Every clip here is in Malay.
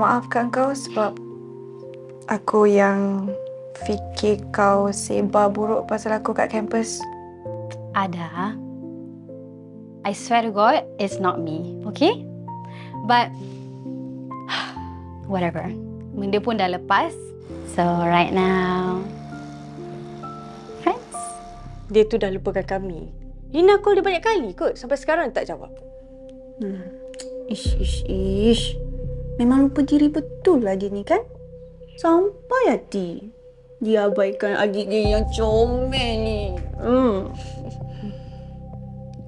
maaf kat kau sebab aku yang fikir kau sebar buruk pasal aku kat kampus. Ada. I swear to God, it's not me, okay? But whatever. Benda pun dah lepas. So right now, friends. Dia tu dah lupakan kami. Lina call dia banyak kali kot. Sampai sekarang tak jawab. Ish. Memang lupa diri betul lah dia ni kan? Sampai hati. Dia abaikan adik dia yang comel ni.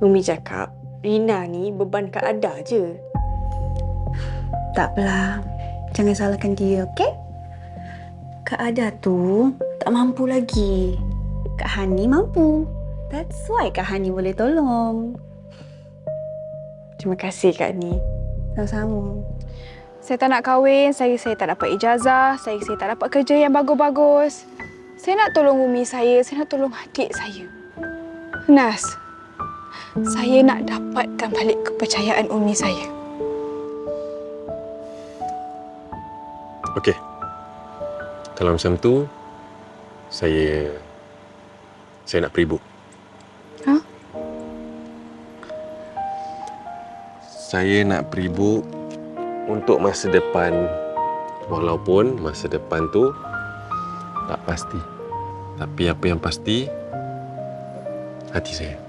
Umi cakap, Rina ni beban Kak Ada je. Tak apalah. Jangan salahkan dia, okey? Kak Ada tu tak mampu lagi. Kak Hani mampu. That's why Kak Hani boleh tolong. Terima kasih Kak Ni. Sama-sama. Saya tak nak kahwin, saya tak dapat ijazah, saya tak dapat kerja yang bagus-bagus. Saya nak tolong umi saya nak tolong adik saya. Nas, saya nak dapatkan balik kepercayaan umi saya. Okey. Kalau macam tu, saya nak pre-book. Ha? Saya nak pre-book untuk masa depan, walaupun masa depan tu tak pasti. Tapi apa yang pasti, hati saya.